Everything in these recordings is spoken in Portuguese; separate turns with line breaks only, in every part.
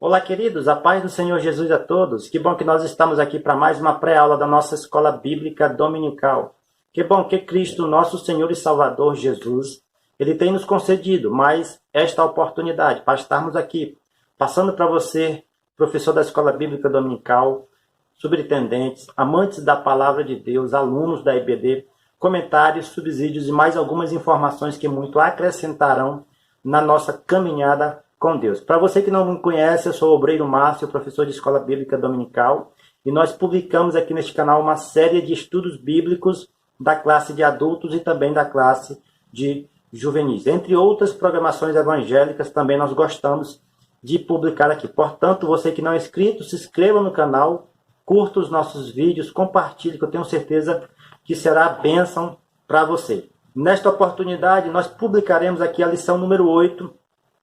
Olá, queridos, a paz do Senhor Jesus a todos. Que bom que nós estamos aqui para mais uma pré-aula da nossa escola bíblica dominical. Que bom que Cristo, nosso Senhor e Salvador Jesus, Ele tem nos concedido mais esta oportunidade para estarmos aqui, passando para você, professor da escola bíblica dominical, superintendentes, amantes da palavra de Deus, alunos da EBD, comentários, subsídios e mais algumas informações que muito acrescentarão na nossa caminhada com Deus. Para você que não me conhece, eu sou o Obreiro Márcio, professor de Escola Bíblica Dominical, e nós publicamos aqui neste canal uma série de estudos bíblicos da classe de adultos e também da classe de juvenis. Entre outras programações evangélicas, também nós gostamos de publicar aqui. Portanto, você que não é inscrito, se inscreva no canal, curta os nossos vídeos, compartilhe, que eu tenho certeza que será bênção para você. Nesta oportunidade, nós publicaremos aqui a lição número 8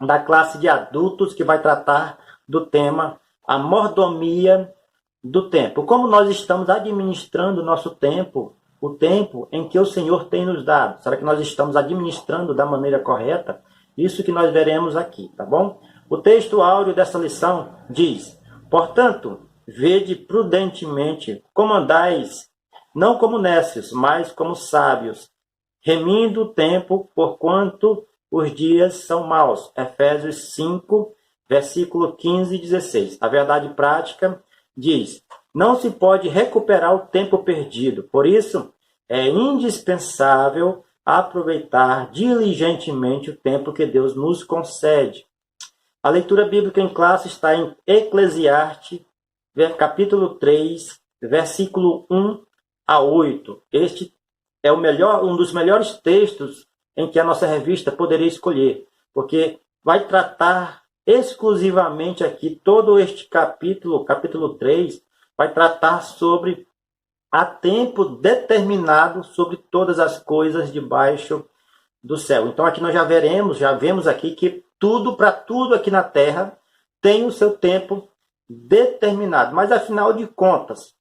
da classe de adultos, que vai tratar do tema a mordomia do tempo. Como nós estamos administrando o nosso tempo, o tempo em que o Senhor tem nos dado. Será que nós estamos administrando da maneira correta? Isso que nós veremos aqui, tá bom? O texto áureo dessa lição diz: portanto, vede prudentemente como andais, não como nécios, mas como sábios, remindo o tempo, porquanto os dias são maus. Efésios 5, versículo 15 e 16. A verdade prática diz: não se pode recuperar o tempo perdido. Por isso, é indispensável aproveitar diligentemente o tempo que Deus nos concede. A leitura bíblica em classe está em Eclesiastes, capítulo 3, versículo 1 a 8. Este é um dos melhores textos em que a nossa revista poderia escolher, porque vai tratar exclusivamente aqui, todo este capítulo 3, vai tratar sobre a tempo determinado sobre todas as coisas debaixo do céu. Então aqui nós já vemos aqui que para tudo aqui na Terra tem o seu tempo determinado. Mas afinal de contas,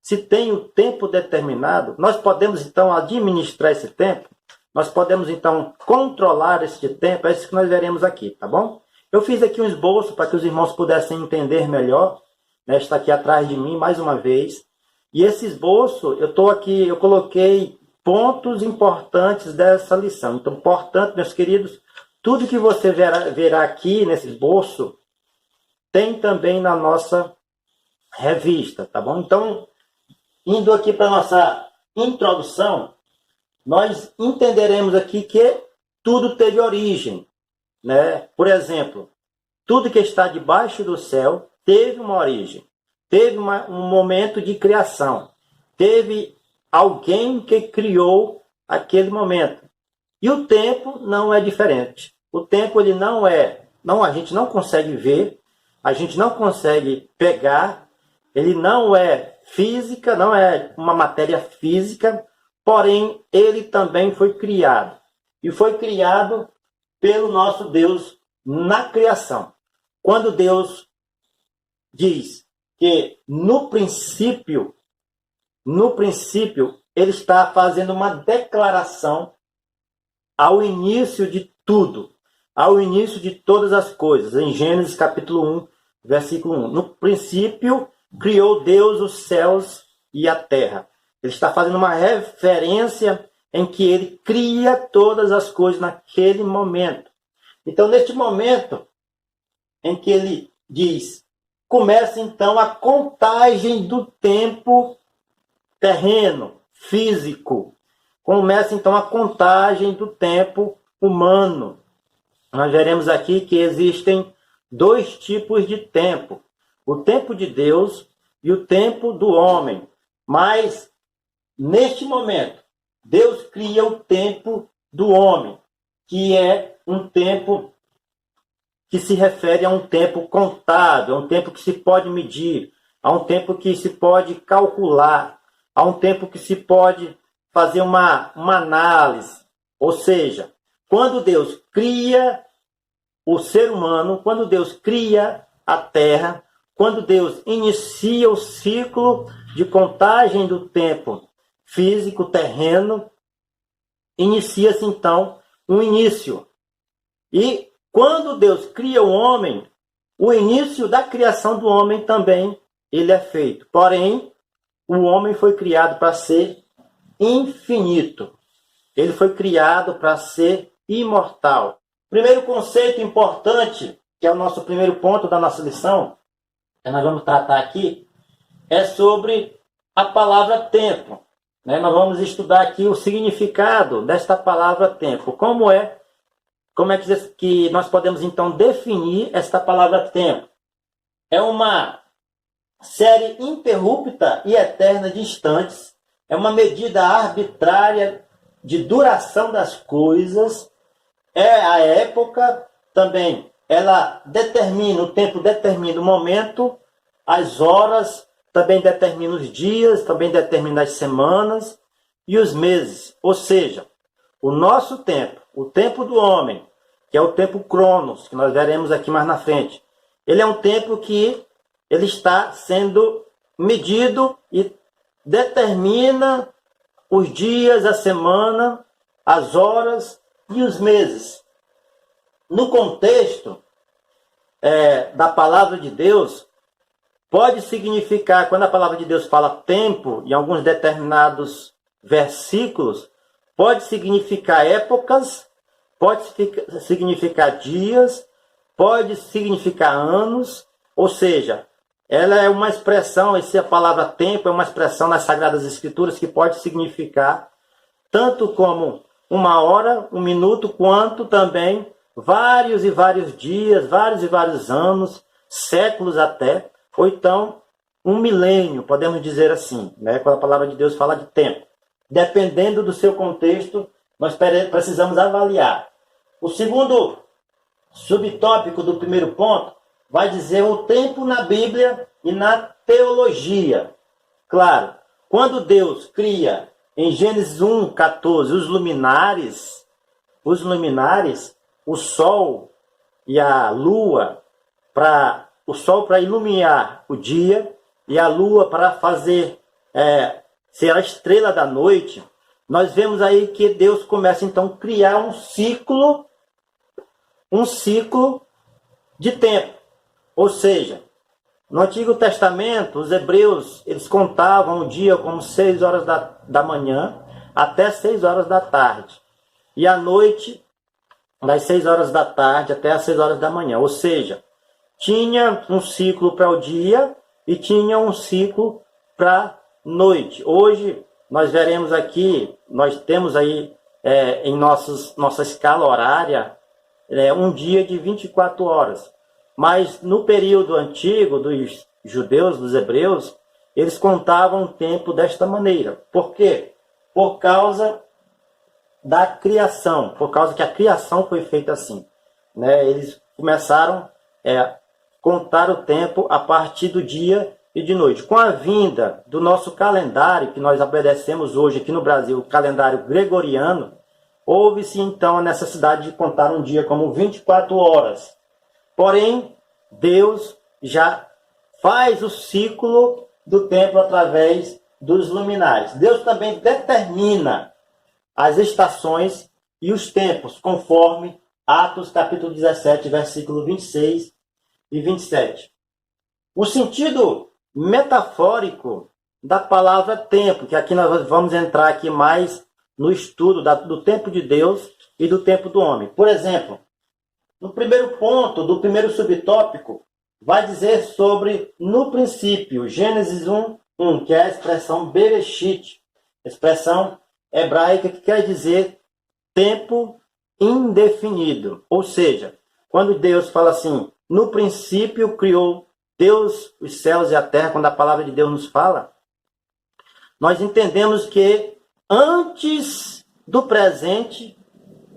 se tem o tempo determinado, nós podemos então administrar esse tempo? Nós podemos, então, controlar esse tempo? É isso que nós veremos aqui, tá bom? Eu fiz aqui um esboço para que os irmãos pudessem entender melhor. Está aqui atrás de mim, mais uma vez. E esse esboço, eu coloquei pontos importantes dessa lição. Então, portanto, meus queridos, tudo que você verá aqui nesse esboço, tem também na nossa revista, tá bom? Então, indo aqui para a nossa introdução, nós entenderemos aqui que tudo teve origem, né? Por exemplo, tudo que está debaixo do céu teve uma origem, teve um momento de criação, teve alguém que criou aquele momento. E o tempo não é diferente. O tempo ele a gente não consegue ver, a gente não consegue pegar, ele não é física, não é uma matéria física, porém, ele também foi criado. E foi criado pelo nosso Deus na criação. Quando Deus diz que no princípio, ele está fazendo uma declaração ao início de tudo, ao início de todas as coisas. Em Gênesis capítulo 1, versículo 1. No princípio, criou Deus os céus e a terra. Ele está fazendo uma referência em que ele cria todas as coisas naquele momento. Então, neste momento em que ele diz, começa então a contagem do tempo terreno, físico. Começa então a contagem do tempo humano. Nós veremos aqui que existem dois tipos de tempo: o tempo de Deus e o tempo do homem. Mas neste momento, Deus cria o tempo do homem, que é um tempo que se refere a um tempo contável, a um tempo que se pode medir, a um tempo que se pode calcular, a um tempo que se pode fazer uma análise. Ou seja, quando Deus cria o ser humano, quando Deus cria a terra, quando Deus inicia o ciclo de contagem do tempo físico, terreno, inicia-se então um início. E quando Deus cria o homem, O início da criação do homem também ele é feito. Porém, o homem foi criado para ser infinito. Ele foi criado para ser imortal. Primeiro conceito importante, que é o nosso primeiro ponto da nossa lição, que nós vamos tratar aqui, é sobre a palavra tempo. Nós vamos estudar aqui o significado desta palavra tempo. Como é que nós podemos então definir esta palavra tempo? É uma série ininterrupta e eterna de instantes, é uma medida arbitrária de duração das coisas, é a época também, ela determina, o tempo determina o momento, as horas também determina os dias, também determina as semanas e os meses. Ou seja, o nosso tempo, o tempo do homem, que é o tempo Cronos, que nós veremos aqui mais na frente, ele é um tempo que ele está sendo medido e determina os dias, a semana, as horas e os meses. No contexto da palavra de Deus, pode significar, quando a palavra de Deus fala tempo, em alguns determinados versículos, pode significar épocas, pode significar dias, pode significar anos, ou seja, ela é uma expressão, essa palavra tempo é uma expressão nas Sagradas Escrituras que pode significar tanto como uma hora, um minuto, quanto também vários e vários dias, vários e vários anos, séculos até, ou então um milênio, podemos dizer assim, quando a palavra de Deus fala de tempo. Dependendo do seu contexto, nós precisamos avaliar. O segundo subtópico do primeiro ponto vai dizer o tempo na Bíblia e na teologia. Claro, quando Deus cria em Gênesis 1:14 os luminares, o sol e a lua, o sol para iluminar o dia e a lua para fazer ser a estrela da noite, nós vemos aí que Deus começa então a criar um ciclo de tempo. Ou seja, no Antigo Testamento, os hebreus, eles contavam o dia como 6 horas da manhã até 6 horas da tarde. E a noite, das 6 horas da tarde até as 6 horas da manhã. Ou seja, tinha um ciclo para o dia e tinha um ciclo para a noite. Hoje, nós veremos aqui, nós temos aí em nossa escala horária, um dia de 24 horas. Mas no período antigo dos judeus, dos hebreus, eles contavam o tempo desta maneira. Por quê? Por causa da criação, por causa que a criação foi feita assim. Eles começaram a contar o tempo a partir do dia e de noite. Com a vinda do nosso calendário, que nós obedecemos hoje aqui no Brasil, o calendário gregoriano, houve-se então a necessidade de contar um dia como 24 horas. Porém, Deus já faz o ciclo do tempo através dos luminares. Deus também determina as estações e os tempos, conforme Atos capítulo 17, versículo 26 e 27. O sentido metafórico da palavra tempo, que aqui nós vamos entrar aqui mais no estudo do tempo de Deus e do tempo do homem. Por exemplo, no primeiro ponto do primeiro subtópico, vai dizer sobre, no princípio, Gênesis 1:1, que é a expressão Bereshit, expressão hebraica que quer dizer tempo indefinido. Ou seja, quando Deus fala assim, no princípio criou Deus os céus e a terra, quando a palavra de Deus nos fala, nós entendemos que antes do presente,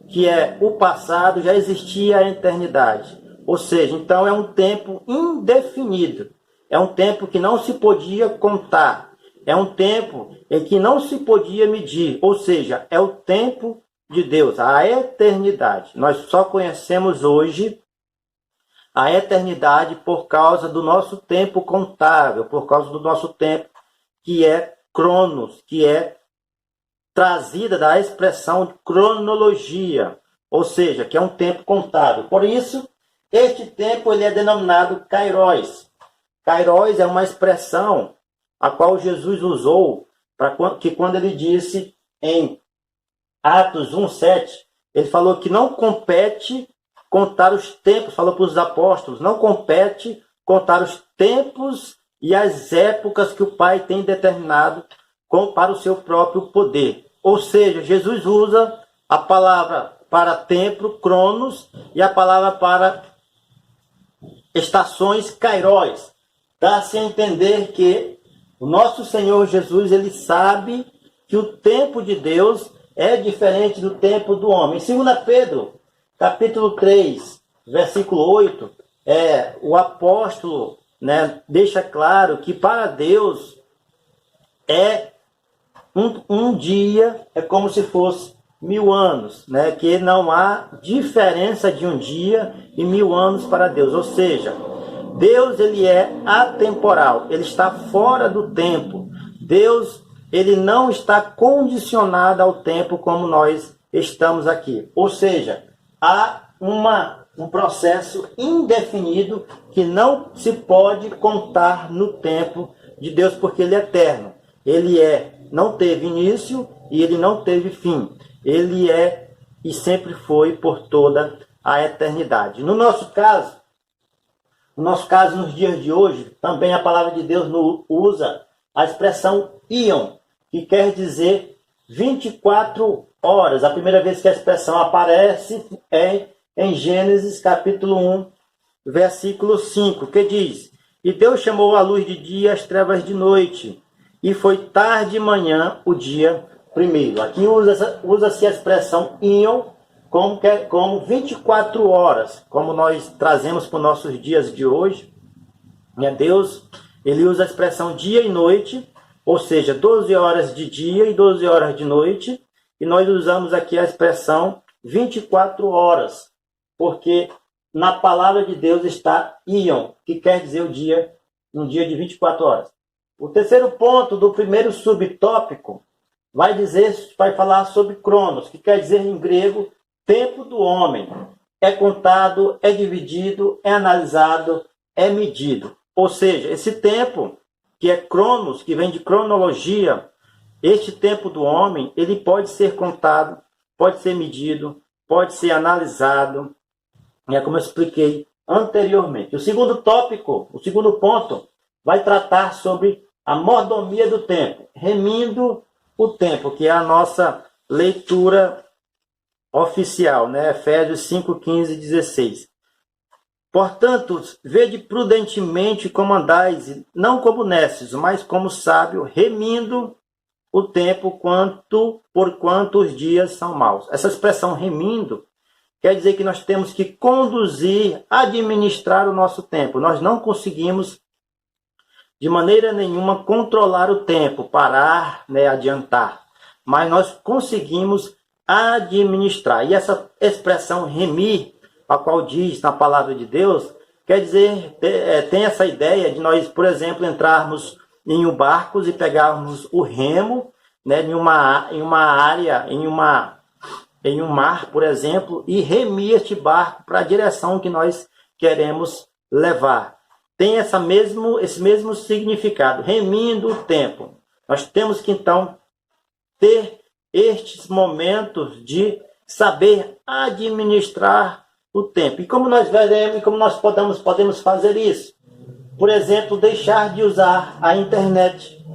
que é o passado, já existia a eternidade. Ou seja, então é um tempo indefinido. É um tempo que não se podia contar. É um tempo em que não se podia medir. Ou seja, é o tempo de Deus, a eternidade. Nós só conhecemos hoje a eternidade por causa do nosso tempo contável, por causa do nosso tempo que é Cronos, que é trazida da expressão de cronologia, ou seja, que é um tempo contável. Por isso Este tempo ele é denominado Kairos. Kairos é uma expressão a qual Jesus usou que quando ele disse em Atos 1:7, ele falou que não compete contar os tempos, falou para os apóstolos, não compete contar os tempos e as épocas que o Pai tem determinado para o seu próprio poder. Ou seja, Jesus usa a palavra para tempo, cronos, e a palavra para estações, kairos. Dá-se a entender que o nosso Senhor Jesus, ele sabe que o tempo de Deus é diferente do tempo do homem. Em 2 Pedro, capítulo 3, versículo 8, o apóstolo, deixa claro que para Deus um dia é como se fosse 1000 anos, que não há diferença de um dia e 1000 anos para Deus. Ou seja, Deus ele é atemporal, ele está fora do tempo. Deus ele não está condicionado ao tempo como nós estamos aqui. Ou seja, há um processo indefinido que não se pode contar no tempo de Deus, porque ele é eterno. Ele não teve início e ele não teve fim. Ele é e sempre foi por toda a eternidade. No nosso caso, nos dias de hoje, também a palavra de Deus usa a expressão íon, que quer dizer 24 horas. A primeira vez que a expressão aparece é em Gênesis capítulo 1, versículo 5, que diz: E Deus chamou a luz de dia as trevas de noite, e foi tarde e manhã o dia primeiro. Aqui usa-se a expressão íon como 24 horas, como nós trazemos para os nossos dias de hoje. Deus, ele usa a expressão dia e noite, ou seja, 12 horas de dia e 12 horas de noite, e nós usamos aqui a expressão 24 horas, porque na palavra de Deus está íon, que quer dizer um dia de 24 horas. O terceiro ponto do primeiro subtópico vai falar sobre cronos, que quer dizer em grego tempo do homem. É contado, é dividido, é analisado, é medido. Ou seja, esse tempo, que é cronos, que vem de cronologia, este tempo do homem, ele pode ser contado, pode ser medido, pode ser analisado, como eu expliquei anteriormente. O segundo ponto, vai tratar sobre a mordomia do tempo, remindo o tempo, que é a nossa leitura oficial, Efésios 5, 15 e 16. Portanto, vede prudentemente como andais, não como necios, mas como sábio, remindo o tempo porquanto os dias são maus. Essa expressão remindo quer dizer que nós temos que conduzir, administrar o nosso tempo. Nós não conseguimos de maneira nenhuma controlar o tempo, parar, adiantar, mas nós conseguimos administrar. E essa expressão remir, a qual diz na palavra de Deus, quer dizer, tem essa ideia de nós, por exemplo, entrarmos em um barco e pegarmos o remo, em um mar, por exemplo, e remir este barco para a direção que nós queremos levar. Tem esse mesmo significado, remindo o tempo. Nós temos que, então, ter estes momentos de saber administrar o tempo. E como nós veremos, e como nós podemos fazer isso? Por exemplo, deixar de usar a internet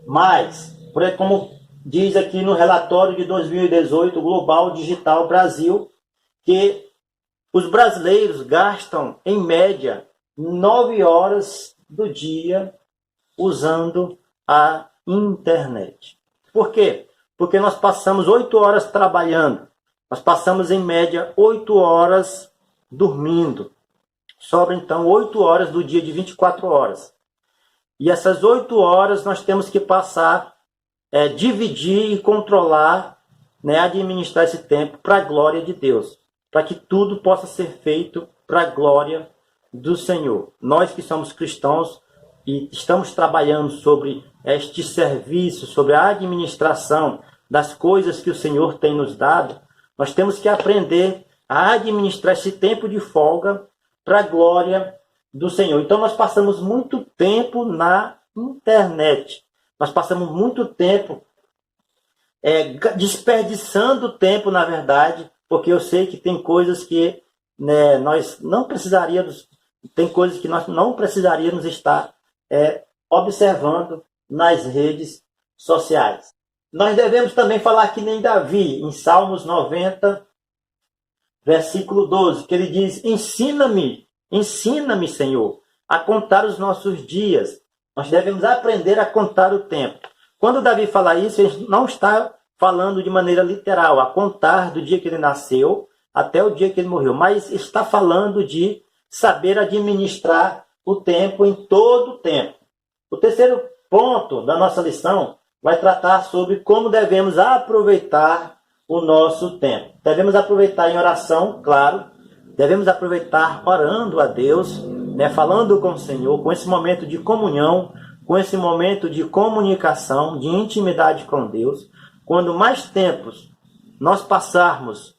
mais. Como diz aqui no relatório de 2018, Global Digital Brasil, que os brasileiros gastam, em média, 9 horas do dia usando a internet. Por quê? Porque nós passamos 8 horas trabalhando. Nós passamos, em média, 8 horas dormindo. Sobra, então, 8 horas do dia de 24 horas. E essas 8 horas nós temos que passar, dividir e controlar, administrar esse tempo para a glória de Deus. Para que tudo possa ser feito para a glória do Senhor. Nós que somos cristãos e estamos trabalhando sobre este serviço, sobre a administração das coisas que o Senhor tem nos dado, nós temos que aprender a administrar esse tempo de folga para a glória do Senhor. Então nós passamos muito tempo na internet. Nós passamos muito tempo desperdiçando tempo, na verdade, porque eu sei que tem coisas que, né, nós não precisaríamos, tem coisas que nós não precisaríamos estar observando nas redes sociais. Nós devemos também falar que nem Davi, em Salmos 90, versículo 12, que ele diz: ensina-me, Senhor, a contar os nossos dias. Nós devemos aprender a contar o tempo. Quando Davi fala isso, ele não está falando de maneira literal, a contar do dia que ele nasceu até o dia que ele morreu, mas está falando de saber administrar o tempo em todo o tempo. O terceiro ponto da nossa lição vai tratar sobre como devemos aproveitar o nosso tempo. Devemos aproveitar em oração, claro, devemos aproveitar orando a Deus, né, falando com o Senhor, com esse momento de comunhão, com esse momento de comunicação, de intimidade com Deus. Quando mais tempos nós passarmos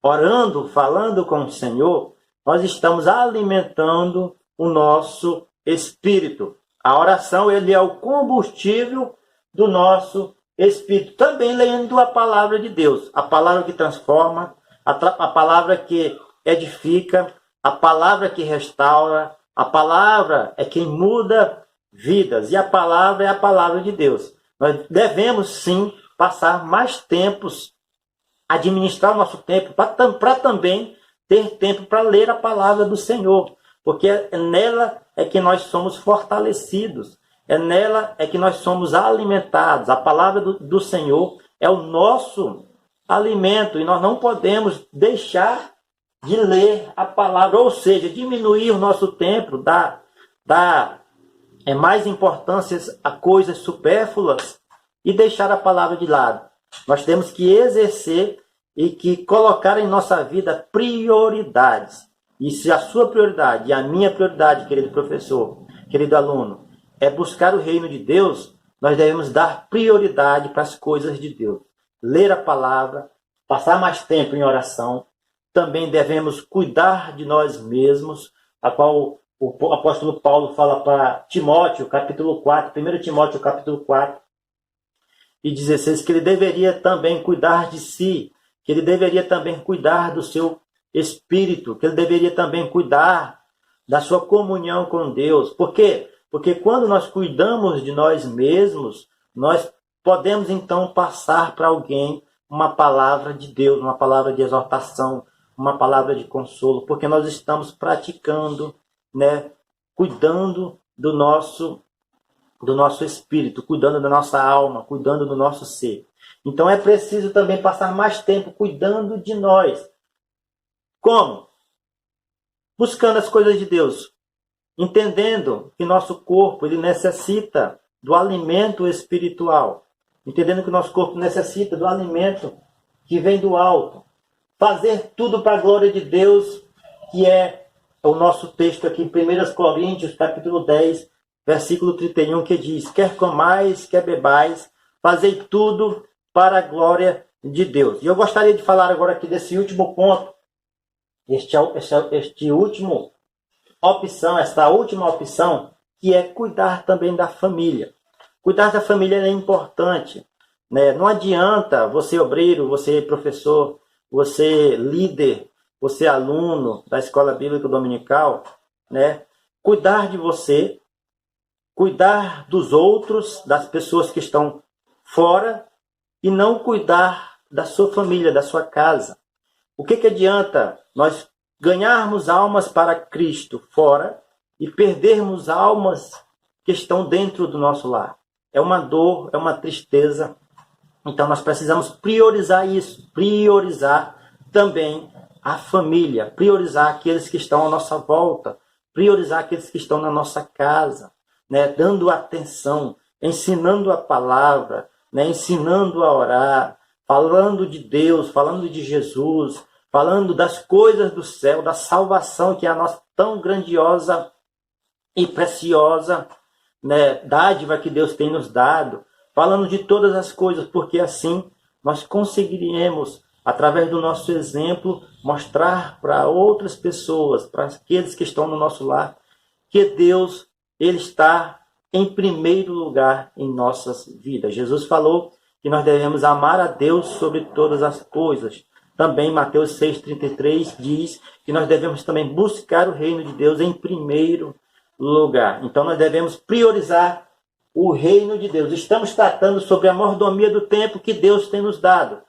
orando, falando com o Senhor, nós estamos alimentando o nosso espírito. A oração, ele é o combustível do nosso espírito. Também lendo a palavra de Deus, a palavra que transforma, a palavra que edifica, a palavra que restaura, a palavra é quem muda vidas, e a palavra é a palavra de Deus. Nós devemos sim passar mais tempos, administrar o nosso tempo, para também ter tempo para ler a palavra do Senhor, porque nela é que nós somos fortalecidos, nela é que nós somos alimentados. A palavra do Senhor é o nosso alimento, e nós não podemos deixar de ler a palavra, ou seja, diminuir o nosso tempo, dar mais importância a coisas supérfluas e deixar a palavra de lado. Nós temos que exercer e que colocar em nossa vida prioridades. E se a sua prioridade e a minha prioridade, querido professor, querido aluno, é buscar o reino de Deus, nós devemos dar prioridade para as coisas de Deus. Ler a palavra, passar mais tempo em oração. Também devemos cuidar de nós mesmos, a qual o apóstolo Paulo fala para Timóteo, capítulo 4, 1 Timóteo, capítulo 4, e 16, que ele deveria também cuidar de si, que ele deveria também cuidar do seu espírito, que ele deveria também cuidar da sua comunhão com Deus. Por quê? Porque quando nós cuidamos de nós mesmos, nós podemos então passar para alguém uma palavra de Deus, uma palavra de exortação, uma palavra de consolo, porque nós estamos praticando, né, cuidando do nosso espírito, cuidando da nossa alma, cuidando do nosso ser. Então é preciso também passar mais tempo cuidando de nós. Como? Buscando as coisas de Deus, entendendo que nosso corpo ele necessita do alimento espiritual, entendendo que nosso corpo necessita do alimento que vem do alto. Fazer tudo para a glória de Deus, que é o nosso texto aqui, 1 Coríntios, capítulo 10, versículo 31, que diz: quer comais, quer bebais, fazei tudo para a glória de Deus. E eu gostaria de falar agora aqui desse último ponto, esta última opção, que é cuidar também da família. Cuidar da família é importante, né? Não adianta você obreiro, você professor, você líder, você aluno da Escola Bíblica Dominical, né, cuidar de você, cuidar dos outros, das pessoas que estão fora, e não cuidar da sua família, da sua casa. O que adianta nós ganharmos almas para Cristo fora e perdermos almas que estão dentro do nosso lar? É uma dor, é uma tristeza. Então nós precisamos priorizar isso, priorizar também a família, priorizar aqueles que estão à nossa volta, priorizar aqueles que estão na nossa casa, né? Dando atenção, ensinando a palavra, né? Ensinando a orar, falando de Deus, falando de Jesus, falando das coisas do céu, da salvação que é a nossa tão grandiosa e preciosa, né, dádiva que Deus tem nos dado, falando de todas as coisas, porque assim nós conseguiremos através do nosso exemplo, mostrar para outras pessoas, para aqueles que estão no nosso lar, que Deus, Ele está em primeiro lugar em nossas vidas. Jesus falou que nós devemos amar a Deus sobre todas as coisas. Também Mateus 6,33 diz que nós devemos também buscar o reino de Deus em primeiro lugar. Então nós devemos priorizar o reino de Deus. Estamos tratando sobre a mordomia do tempo que Deus tem nos dado,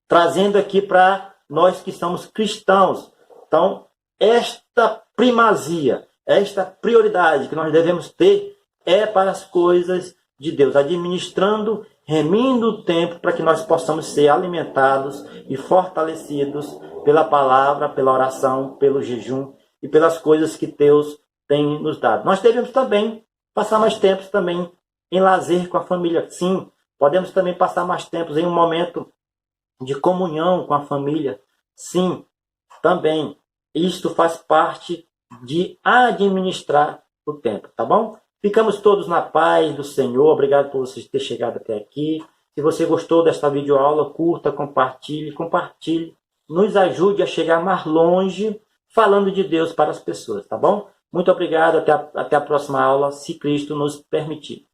trazendo aqui para nós que somos cristãos. Então, esta primazia, esta prioridade que nós devemos ter é para as coisas de Deus, administrando, remindo o tempo para que nós possamos ser alimentados e fortalecidos pela palavra, pela oração, pelo jejum e pelas coisas que Deus tem nos dado. Nós devemos também passar mais tempos também em lazer com a família. Sim, podemos também passar mais tempos em um momento de comunhão com a família. Sim, também. Isto faz parte de administrar o tempo, tá bom? Ficamos todos na paz do Senhor. Obrigado por vocês terem chegado até aqui. Se você gostou desta videoaula, curta, compartilhe. Nos ajude a chegar mais longe falando de Deus para as pessoas, tá bom? Muito obrigado. Até a próxima aula, se Cristo nos permitir.